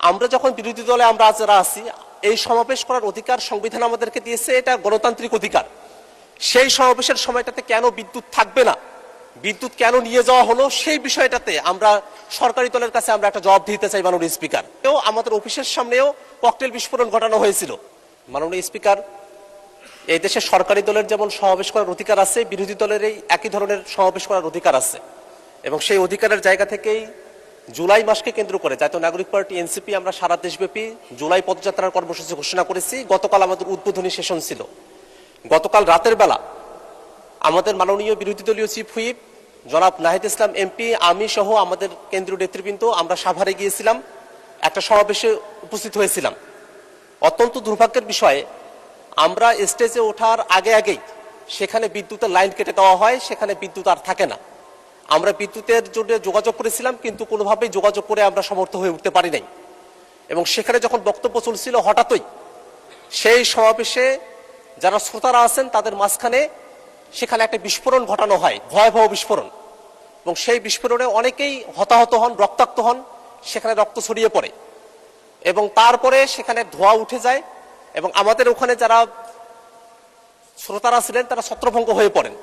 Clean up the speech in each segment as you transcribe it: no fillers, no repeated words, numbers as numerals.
আমরা যখন বিরোধী দলে আমরা যারা আছি, এই সমাবেশ করার অধিকার সংবিধান আমাদেরকে দিয়েছে, এটা গণতান্ত্রিক অধিকার। সেই সমাবেশের সময়টাতে কেন বিদ্যুৎ থাকবে না, বিদ্যুৎ কেন নিয়ে যাওয়া হলো, সেই বিষয়টাতে আমরা সরকারি দলের কাছে আমরা একটা জবাব দিতে চাই মাননীয় স্পিকার। আমাদের অফিসের সামনেও ককটেল বিস্ফোরণ ঘটানো হয়েছিল। মাননীয় স্পিকার, এই দেশে সরকারি দলের যেমন সমাবেশ করার অধিকার আছে, বিরোধী দলের এই একই ধরনের সমাবেশ করার অধিকার আছে, এবং সেই অধিকারের জায়গা থেকেই জুলাই মাসকে কেন্দ্র করে জাতীয় নাগরিক পার্টি এনসিপি আমরা সারা দেশব্যাপী জুলাই পদযাত্রার কর্মসূচি ঘোষণা করেছি। গতকাল আমাদের উদ্বোধনী সেশন ছিল। গতকাল রাতের বেলা আমাদের মাননীয় বিরোধী দলীয় চিফ হুইপ জনাব নাহিদ ইসলাম এমপি, আমি সহ আমাদের কেন্দ্রীয় নেতৃবৃন্দ আমরা সাভারে গিয়েছিলাম, একটা সমাবেশে উপস্থিত হয়েছিলাম। অত্যন্ত দুর্ভাগ্যের বিষয়ে আমরা স্টেজে ওঠার আগেই সেখানে বিদ্যুতের লাইন কেটে দেওয়া হয়, সেখানে বিদ্যুৎ আর থাকে না। আমরা বিদ্যুতের জন্য যোগাযোগ করেছিলাম, কিন্তু কোনোভাবেই যোগাযোগ করে আমরা সমর্থ হয়ে উঠতে পারি নাই। এবং সেখানে যখন বক্তব্য চলছিল, হঠাৎই সেই সমাবেশে যারা শ্রোতারা আছেন তাদের মাঝখানে সেখানে একটা বিস্ফোরণ ঘটানো হয়, ভয়াবহ বিস্ফোরণ। এবং সেই বিস্ফোরণে অনেকেই হতাহত হন, রক্তাক্ত হন, সেখানে রক্ত ছড়িয়ে পড়ে এবং তারপরে সেখানে ধোঁয়া উঠে যায় এবং আমাদের ওখানে যারা শ্রোতারা ছিলেন তারা ছত্রভঙ্গ হয়ে পড়েন।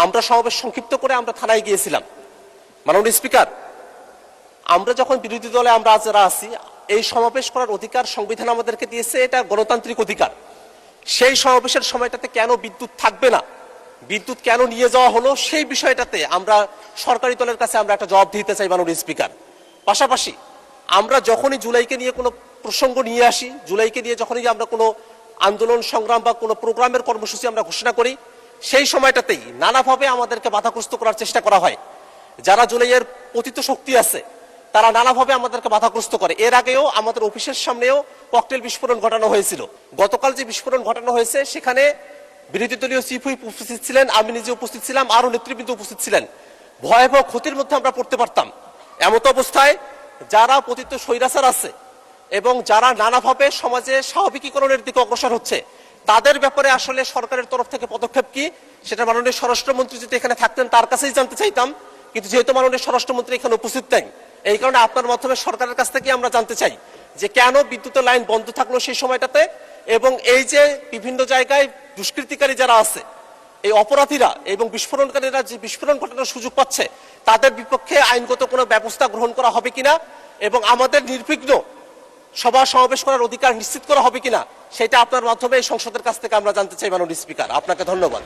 আমরা সমাবেশ সংক্ষিপ্ত করে আমরা থানায় গিয়েছিলাম। মাননীয় স্পিকার, আমরা যখন বিরোধী দলে আমরা যারা আছি, এই সমাবেশ করার অধিকার সংবিধান আমাদেরকে দিয়েছে, এটা গণতান্ত্রিক অধিকার। সেই সমাবেশের সময়টাতে কেন বিদ্যুৎ থাকবে না, বিদ্যুৎ কেন নিয়ে যাওয়া হলো, সেই বিষয়টাতে আমরা সরকারি দলের কাছে আমরা একটা জবাব দিতে চাই মাননীয় স্পিকার। পাশাপাশি আমরা যখনই জুলাইকে নিয়ে কোনো প্রসঙ্গ নিয়ে আসি, জুলাইকে নিয়ে যখনই আমরা কোনো আন্দোলন সংগ্রাম বা কোনো প্রোগ্রামের কর্মসূচি আমরা ঘোষণা করি, সেই সময়টাতেই নানাভাবে আমাদেরকে বাধাগ্রস্ত করার চেষ্টা করা হয়। যারা জুলাইয়ের পতিত শক্তি আছে তারা নানাভাবে আমাদেরকে বাধাগ্রস্ত করে। এর আগেও আমাদের অফিসের সামনেও ককটেল বিস্ফোরণ ঘটানো হয়েছিল। গতকাল যে বিস্ফোরণ ঘটানো হয়েছে সেখানে বিরোধী দলীয় চিফ হুইপ উপস্থিত ছিলেন, আমি নিজে উপস্থিত ছিলাম, আরো নেতৃবৃন্দ উপস্থিত ছিলেন। ভয়াবহ ক্ষতির মধ্যে আমরা পড়তে পারতাম। এমত অবস্থায় যারা পতিত স্বৈরাচার আছে এবং যারা নানাভাবে সমাজে স্বাভাবিকীকরণের দিকে অগ্রসর হচ্ছে, তাদের ব্যাপারে আসলে সরকারের তরফ থেকে পদক্ষেপ কি, সেটা মাননীয় স্বরাষ্ট্রমন্ত্রী যদি এখানে থাকতেন তার কাছেই জানতে চাইতাম। কিন্তু যেহেতু মাননীয় স্বরাষ্ট্রমন্ত্রী এখানে উপস্থিত নেই, এই কারণে আপনার মাধ্যমে সরকারের কাছ থেকে আমরা জানতে চাই যে কেন বিদ্যুতের লাইন বন্ধ থাকলো সেই সময়টাতে, এবং এই যে বিভিন্ন জায়গায় দুষ্কৃতিকারী যারা আছে, এই অপরাধীরা এবং বিস্ফোরণকারীরা যে বিস্ফোরণ ঘটানোর সুযোগ পাচ্ছে, তাদের বিপক্ষে আইনগত কোনো ব্যবস্থা গ্রহণ করা হবে কিনা এবং আমাদের নির্বিঘ্ন সভা সমাবেশ করার অধিকার নিশ্চিত করা হবে কিনা, সেটা আপনার মাধ্যমে এই সংসদের কাছ থেকে আমরা জানতে চাই মাননীয় স্পিকার। আপনাকে ধন্যবাদ।